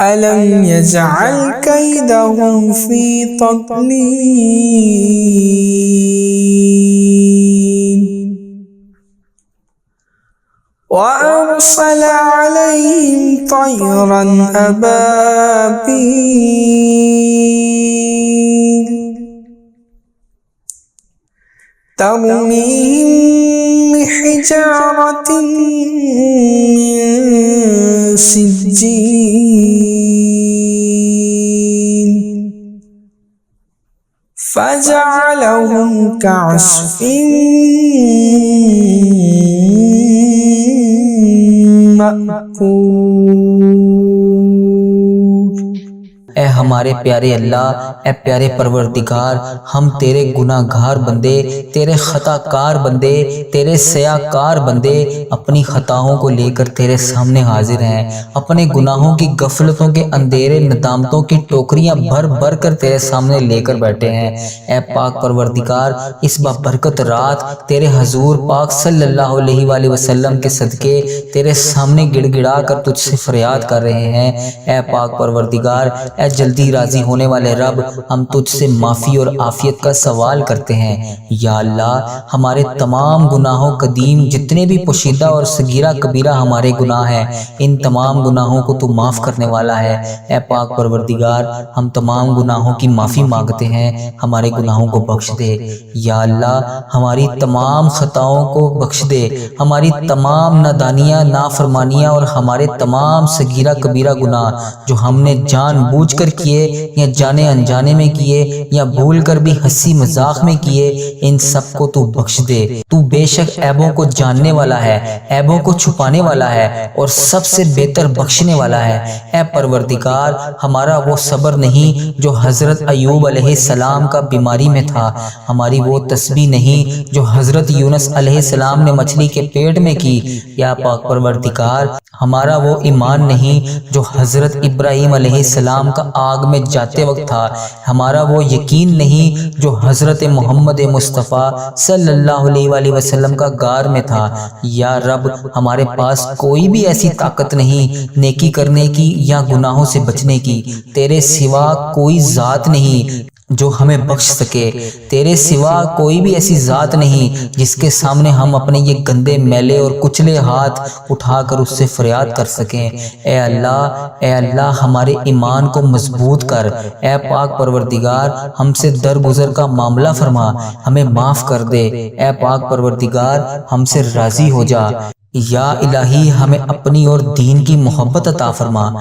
ألم يجعل كيدهم في تضليل وأرسل عليهم طيرا أبابيل ترميهم بحجارة من سجيل فجعلهم كعصف اے ہمارے پیارے اللہ، اے پیارے پروردگار، ہم تیرے گناہ گار بندے، تیرے خطا کار بندے، تیرے سیاہ کار بندے اپنی خطاؤں کو لے کر تیرے سامنے حاضر ہیں، اپنے گناہوں کی غفلتوں کے اندھیرے ندامتوں کی ٹوکریاں بھر بھر کر تیرے سامنے لے کر بیٹھے ہیں۔ اے پاک پروردگار، اس بابرکت رات تیرے حضور پاک صلی اللہ علیہ وآلہ وسلم کے صدقے تیرے سامنے گڑ گڑا کر تجھ سے فریاد کر رہے ہیں۔ اے پاک پروردگار، اے جلدی راضی ہونے والے رب، ہم تجھ سے معافی اور عافیت کا سوال کرتے ہیں۔ یا اللہ، ہمارے تمام گناہوں قدیم جتنے بھی پوشیدہ اور صغیرہ کبیرہ ہمارے گناہ ہیں، ان تمام گناہوں کو تو معاف کرنے والا ہے۔ اے پاک پروردگار، ہم تمام گناہوں کی معافی مانگتے ہیں، ہمارے گناہوں کو بخش دے۔ یا اللہ، ہماری تمام خطاؤں کو بخش دے، ہماری تمام نادانیاں، نافرمانیاں اور ہمارے تمام صغیرہ کبیرہ گناہ جو ہم نے جان بوجھ کر کیے یا جانے انجانے میں کیے یا بھول کر بھی ہنسی مذاق میں کیے، ان سب کو تو بخش دے۔ تو بے شک عیبوں کو جاننے والا ہے، عیبوں کو چھپانے والا ہے اور سب سے بہتر بخشنے والا ہے۔ اے پروردگار، ہمارا وہ صبر نہیں جو حضرت ایوب علیہ السلام کا بیماری میں تھا، ہماری وہ تسبیح نہیں جو حضرت یونس علیہ السلام نے مچھلی کے پیٹ میں کی۔ یا پاک پروردگار، ہمارا وہ ایمان نہیں جو حضرت ابراہیم علیہ السلام کا آگ میں جاتے وقت تھا، ہمارا وہ یقین نہیں جو حضرت محمد مصطفیٰ صلی اللہ علیہ وآلہ وسلم کا غار میں تھا۔ یا رب، ہمارے پاس کوئی بھی ایسی طاقت نہیں نیکی کرنے کی یا گناہوں سے بچنے کی، تیرے سوا کوئی ذات نہیں جو ہمیں بخش سکے، تیرے سوا کوئی بھی ایسی ذات نہیں جس کے سامنے ہم اپنے یہ گندے میلے اور کچلے ہاتھ اٹھا کر اس سے فریاد کر سکیں۔ اے اللہ ہمارے ایمان کو مضبوط کر۔ اے پاک پروردگار، ہم سے درگزر کا معاملہ فرما، ہمیں معاف کر دے۔ اے پاک پروردگار، ہم سے راضی ہو جا۔ یا الہی، ہمیں اپنی اور دین کی محبت عطا فرما۔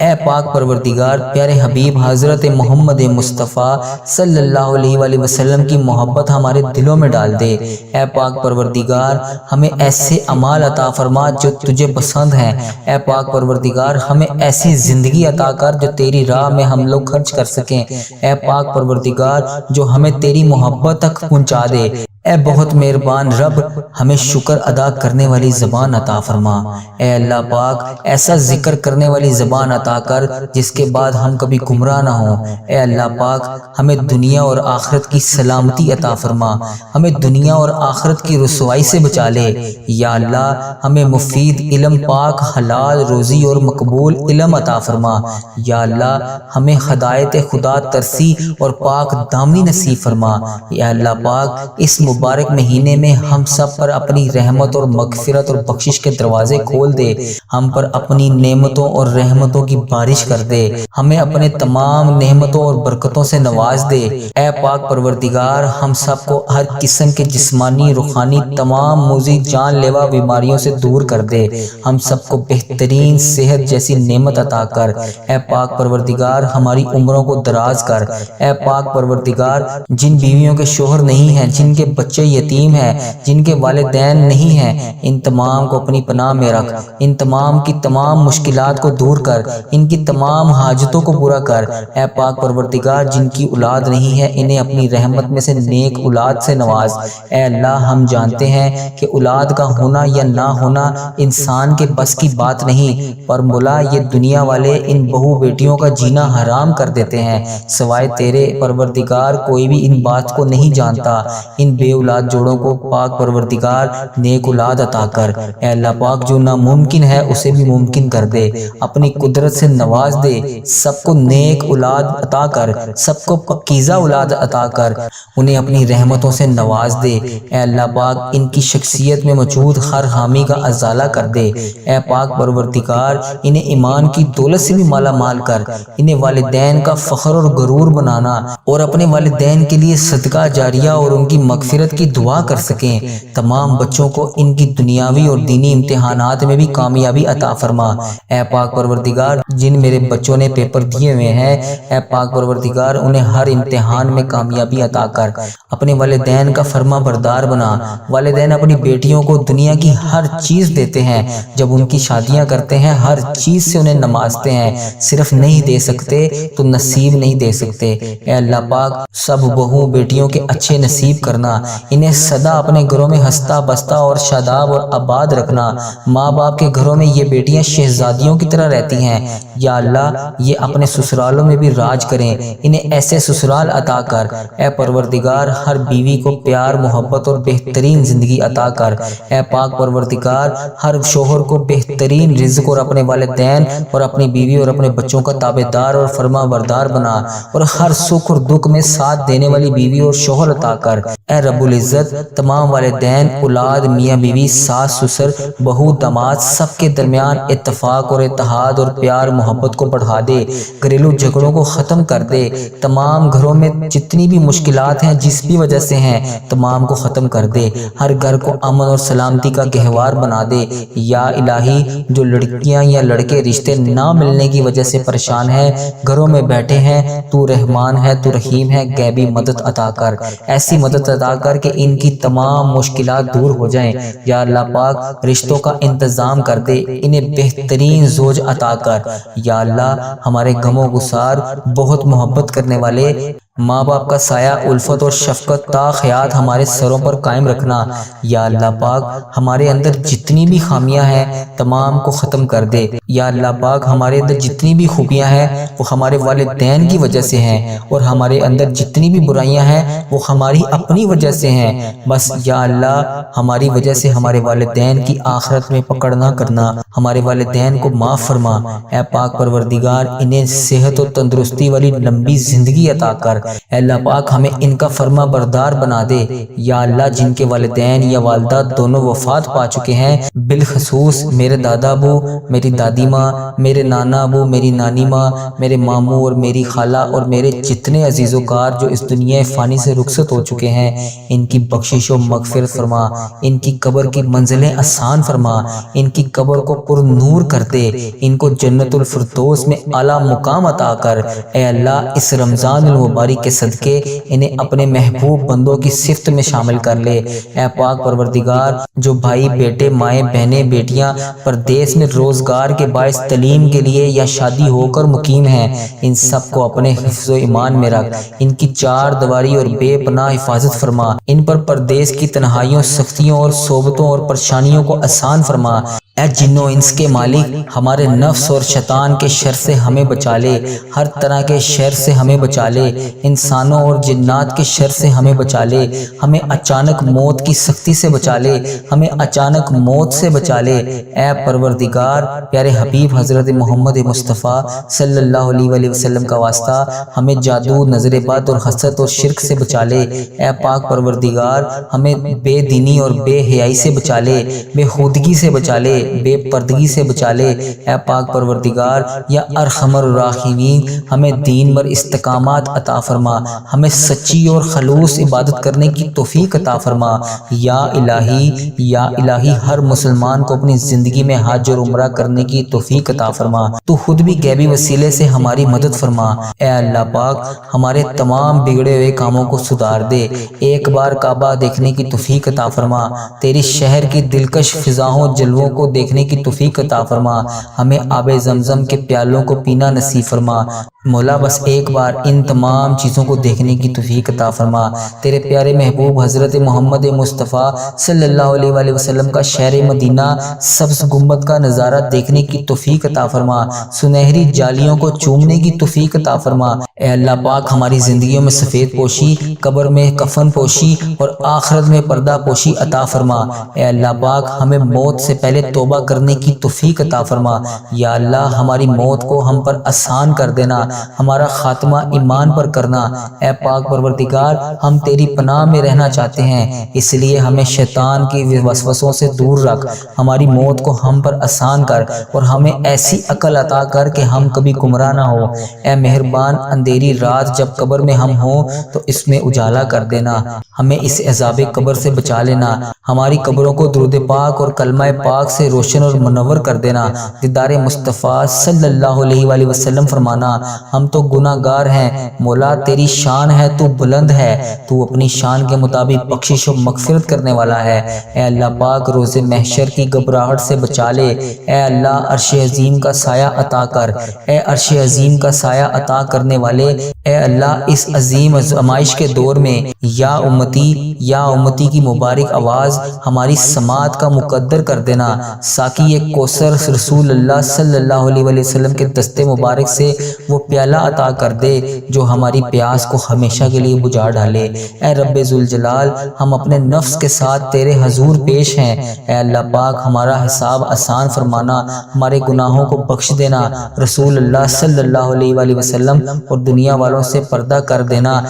اے پاک پروردگار، پیارے حبیب حضرت محمد مصطفیٰ صلی اللہ علیہ وآلہ وسلم کی محبت ہمارے دلوں میں ڈال دے۔ اے پاک پروردگار، ہمیں ایسے اعمال عطا فرما جو تجھے پسند ہیں۔ اے پاک پروردگار، ہمیں ایسی زندگی عطا کر جو تیری راہ میں ہم لوگ خرچ کر سکیں۔ اے پاک پروردگار، جو ہمیں تیری محبت تک پہنچا دے۔ اے بہت مہربان رب، ہمیں شکر ادا کرنے والی زبان عطا فرما۔ اے اللہ پاک، ایسا ذکر کرنے والی زبان عطا کر جس کے بعد ہم کبھی گمراہ نہ ہوں۔ اے اللہ پاک، ہمیں دنیا اور آخرت کی سلامتی عطا فرما، ہمیں دنیا اور آخرت کی رسوائی سے بچا لے۔ یا اللہ، ہمیں مفید علم، پاک حلال روزی اور مقبول علم عطا فرما۔ یا اللہ، ہمیں ہدایت خدا ترسی اور پاک دامنی نصیب فرما۔ یا اللہ پاک، اس مبارک مہینے میں ہم سب پر اپنی رحمت اور مغفرت اور بخشش کے دروازے کھول دے، ہم پر اپنی نعمتوں اور رحمتوں کی بارش کر دے، ہمیں اپنے تمام نعمتوں اور برکتوں سے نواز دے۔ اے پاک پروردگار، ہم سب کو ہر قسم کے جسمانی، روحانی، تمام مضر جان لیوا بیماریوں سے دور کر دے، ہم سب کو بہترین صحت جیسی نعمت عطا کر۔ اے پاک پروردگار، ہماری عمروں کو دراز کر۔ اے پاک پروردگار، جن بیویوں کے شوہر نہیں ہیں، جن کے بچے یتیم ہیں، جن کے والدین نہیں ہیں، ان تمام کو اپنی پناہ میں رکھ، ان تمام کی تمام مشکلات کو دور کر، ان کی تمام حاجتوں کو پورا کر۔ اے پاک پروردگار، جن کی اولاد نہیں ہے، انہیں اپنی رحمت میں سے نیک اولاد سے نواز۔ اے اللہ، ہم جانتے ہیں کہ اولاد کا ہونا یا نہ ہونا انسان کے بس کی بات نہیں، پر مولا، یہ دنیا والے ان بہو بیٹیوں کا جینا حرام کر دیتے ہیں، سوائے تیرے پروردگار کوئی بھی ان بات کو نہیں جانتا۔ ان بے اولاد جوڑوں کو پاک پروردگار نیک اولاد عطا کر۔ اے اللہ پاک جو ناممکن ہے اسے بھی ممکن کر دے، اپنی قدرت سے نواز دے، سب کو نیک اولاد عطا کر، سب کو پاکیزہ اولاد عطا کر، انہیں اپنی رحمتوں سے نواز دے۔ اے اللہ پاک ان کی شخصیت میں موجود ہر خامی کا ازالہ کر دے۔ اے پاک پروردگار انہیں ایمان کی دولت سے بھی مالا مال کر، انہیں والدین کا فخر اور غرور بنانا اور اپنے والدین کے لیے صدقہ جاریہ اور ان کی مغفرت کی دعا کر سکیں۔ تمام بچوں کو ان کی دنیاوی اور دینی امتحانات میں بھی کامیابی عطا فرما۔ اے پاک پروردگار جن میرے بچوں نے پیپر دیے ہوئے ہیں، اے پاک پروردگار انہیں ہر امتحان میں کامیابی عطا کر، اپنے والدین کا فرما بردار بنا۔ والدین اپنی بیٹیوں کو دنیا کی ہر چیز دیتے ہیں، جب ان کی شادیاں کرتے ہیں ہر چیز سے انہیں نمازتے ہیں، صرف نہیں دے سکتے تو نصیب نہیں دے سکتے۔ اے اللہ پاک سب بہو بیٹیوں کے اچھے نصیب کرنا، انہیں سدا اپنے گھروں میں ہنستا بستا اور شاداب اور آباد رکھنا۔ ماں باپ کے گھروں میں یہ بیٹیاں شہزادیوں کی طرح رہتی ہیں۔ یا اللہ یہ اپنے سسرالوں میں بھی راج کریں، انہیں ایسے سسرال عطا کر۔ اے پروردگار ہر بیوی کو پیار محبت اور بہترین زندگی عطا کر۔ اے پاک پروردگار ہر شوہر کو بہترین رزق اور اپنے والدین اور اپنی بیوی اور اپنے بچوں کا تابعدار اور فرما بردار بنا، اور ہر سکھ اور دکھ میں ساتھ دینے والی بیوی اور شوہر عطا کر۔ اے رب العزت تمام والدین اولاد میاں بیوی ساس سسر بہو داماد سب کے درمیان اتفاق اور اتحاد اور پیار محبت کو بڑھا دے، گھریلو جھگڑوں کو ختم کر دے، تمام گھروں میں جتنی بھی مشکلات ہیں جس بھی وجہ سے ہیں تمام کو ختم کر دے، ہر گھر کو امن اور سلامتی کا گہوار بنا دے۔ یا الہی جو لڑکیاں یا لڑکے رشتے نہ ملنے کی وجہ سے پریشان ہیں، گھروں میں بیٹھے ہیں، تو رحمان ہے تو رحیم ہے، غیبی مدد عطا کر، ایسی مدد عطا کر کہ ان کی تمام مشکلات دور ہو جائیں۔ یا اللہ پاک رشتوں کا انتظام کر دے، انہیں بہترین زوج عطا کر۔ یا اللہ ہمارے غم و گسار بہت محبت کرنے والے ماں باپ کا سایہ الفت اور شفقت تا حیات ہمارے سروں پر قائم رکھنا۔ یا اللہ پاک ہمارے اندر جتنی بھی خامیاں ہیں تمام کو ختم کر دے۔ یا اللہ پاک ہمارے اندر جتنی بھی خوبیاں ہیں وہ ہمارے والدین کی وجہ سے ہیں، اور ہمارے اندر جتنی بھی برائیاں ہیں وہ ہماری اپنی وجہ سے ہیں، بس یا اللہ ہماری وجہ سے ہمارے والدین کی آخرت میں پکڑ نہ کرنا، ہمارے والدین کو معاف فرما۔ اے پاک پروردگار انہیں صحت و تندرستی والی لمبی زندگی عطا کر۔ اے اللہ پاک ہمیں ان کا فرما بردار بنا دے۔ یا اللہ جن کے والدین یا والدہ دونوں وفات پا چکے ہیں، بالخصوص میرے دادا ابو، میری دادی ماں، میرے نانا ابو، میری نانی ماں، میرے ماموں اور میری خالہ اور میرے جتنے عزیز و کار جو اس دنیا فانی سے رخصت ہو چکے ہیں، ان کی بخشش و مغفرت فرما، ان کی قبر کی منزلیں آسان فرما، ان کی قبر کو پر نور کر دے، ان کو جنت الفردوس میں اعلیٰ مقام عطا کر۔ اے اللہ اس رمضان المبارک کے صدقے انہیں اپنے محبوب بندوں کی صفت میں شامل کر لے۔ اے پاک پروردگار جو بھائی بیٹے مائیں بہنیں بیٹیاں پردیس میں روزگار کے باعث تعلیم کے لیے یا شادی ہو کر مقیم ہیں، ان سب کو اپنے حفظ و ایمان میں رکھ، ان کی چار دیواری اور بے پناہ حفاظت فرما، ان پر پردیس کی تنہائیوں سختیوں اور صعوبتوں اور پریشانیوں کو آسان فرما۔ اے جن و انس کے مالک ہمارے نفس اور شیطان کے شر سے ہمیں بچا لے، ہر طرح کے شر سے ہمیں بچا لے، انسانوں اور جنات کے شر سے ہمیں بچا لے، ہمیں اچانک موت کی سختی سے بچا لے، ہمیں اچانک موت سے بچا لے۔ اے پروردگار پیارے حبیب حضرت محمد مصطفیٰ صلی اللہ علیہ وآلہ وسلم کا واسطہ ہمیں جادو نظر بد اور حسد اور شرک سے بچا لے۔ اے پاک پروردگار ہمیں بے دینی اور بے حیائی سے بچا لے، بے خودگی سے بچا لے، بے پردگی سے بچا لے۔ اے پاک پروردگار یا ارحم الراحمین ہمیں دین پر استقامت عطا فرما، ہمیں سچی اور خلوص عبادت کرنے کی توفیق عطا فرما۔ یا الہی ہر مسلمان کو اپنی زندگی میں حج اور عمرہ کرنے کی توفیق عطا فرما، تو خود بھی غیبی وسیلے سے ہماری مدد فرما۔ اے اللہ پاک ہمارے تمام بگڑے ہوئے کاموں کو سدھار دے، ایک بار کعبہ دیکھنے کی توفیق عطا فرما، تیری شہر کی دلکش فضاؤں جلووں کو دیکھنے کی توفیق عطا فرما، ہمیں آب زمزم کے پیالوں کو پینا نصیب فرما۔ مولا بس ایک بار ان تمام چیزوں کو دیکھنے کی توفیق عطا فرما، تیرے پیارے محبوب حضرت محمد مصطفیٰ صلی اللہ علیہ وآلہ وسلم کا شہر مدینہ سبز گنبد کا نظارہ دیکھنے کی توفیق عطا فرما، سنہری جالیوں کو چومنے کی توفیق عطا فرما۔ اے اللہ پاک ہماری زندگیوں میں سفید پوشی، قبر میں کفن پوشی اور آخرت میں پردہ پوشی عطا فرما۔ اے اللہ پاک ہمیں موت سے پہلے توبہ کرنے کی توفیق عطا فرما۔ یا اللہ ہماری موت کو ہم پر آسان کر دینا، ہمارا خاتمہ ایمان پر کرنا۔ اے پاک پروردگار ہم تیری پناہ میں رہنا چاہتے ہیں، اس لیے ہمیں شیطان کی وسوسوں سے دور رکھ، ہماری موت کو ہم پر آسان کر اور ہمیں ایسی عقل عطا کر کہ ہم کبھی گمراہ نہ ہو۔ اے مہربان اندھیری رات جب قبر میں ہم ہوں تو اس میں اجالا کر دینا، ہمیں اس عذاب قبر سے بچا لینا، ہماری قبروں کو درود پاک اور کلمہ پاک سے روشن اور منور کر دینا۔ دیدار مصطفیٰ صلی اللہ علیہ وآلہ وسلم فرمانا، ہم تو گناہ گار ہیں، مولا تیری شان ہے تو بلند ہے، تو اپنی شان کے مطابق بخشش و مغفرت کرنے والا ہے۔ اے اللہ پاک روز محشر کی گھبراہٹ سے بچا لے۔ اے اللہ عرش عظیم کا سایہ عطا کر، اے عرش عظیم کا سایہ عطا کرنے والے، اے اللہ اس عظیم آزمائش کے دور میں یا امتی کی مبارک آواز ہماری سماعت کا مقدر کر دینا۔ ساقی کوثر رسول اللہ صلی اللہ علیہ وآلہ وسلم کے دستے مبارک سے وہ پیالہ عطا کر دے جو ہماری پیاس کو ہمیشہ کے لیے بجھا ڈالے۔ اے رب ذوالجلال ہم اپنے نفس کے ساتھ تیرے حضور پیش ہیں، اے اللہ پاک ہمارا حساب آسان فرمانا، ہمارے گناہوں کو بخش دینا، رسول اللہ صلی اللہ علیہ وآلہ وسلم اور دنیا والوں سے پردہ کر دینا،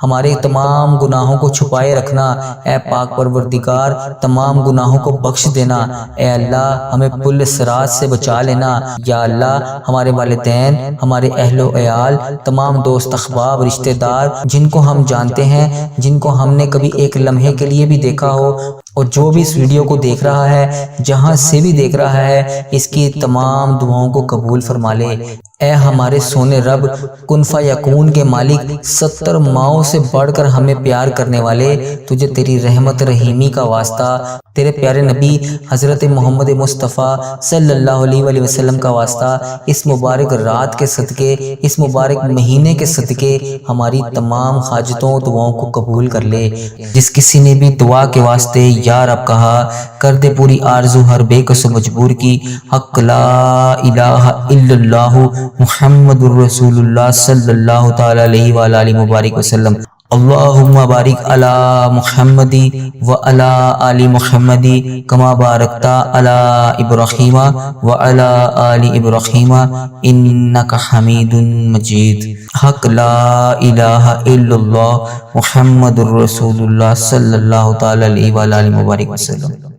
ہمارے تمام گناہوں کو چھپائے رکھنا۔ اے پاک پروردگار تمام گناہوں کو بخش دینا۔ اے اللہ ہمیں پل صراط سے بچا لینا۔ یا اللہ ہمارے والدین، ہمارے اہل و عیال، تمام دوست احباب، رشتہ دار جن کو ہم جانتے ہیں، جن کو ہم نے کبھی ایک لمحے کے لیے بھی دیکھا ہو اور جو بھی اس ویڈیو کو دیکھ رہا ہے، جہاں سے بھی دیکھ رہا ہے، اس کی تمام دعاؤں کو قبول فرما لے۔ اے ہمارے سونے رب، کن فیکون کے مالک، 70 ماؤں سے بڑھ کر ہمیں پیار کرنے والے، تجھے تیری رحمت رحیمی کا واسطہ، تیرے پیارے نبی حضرت محمد مصطفیٰ صلی اللہ علیہ وآلہ وسلم کا واسطہ، اس مبارک رات کے صدقے، اس مبارک مہینے کے صدقے ہماری تمام حاجتوں دعاؤں کو قبول کر لے۔ جس کسی نے بھی دعا کے واسطے یا رب کہا، کر دے پوری آرزو ہر بے کس و مجبور کی۔ حق لا الہ الا اللہ محمد الرسول اللہ صلی اللہ تعالی علیہ وآلہ مبارک وسلم۔ اللہم بارک علی محمد وعلی آل محمد کما بارکتا علی ابراہیم وعلی آل ابراہیم انک حمید مجید۔ حق لا الہ الا اللہ محمد الرسول اللہ صلی اللہ تعالی علیہ وآلہ مبارک وسلم۔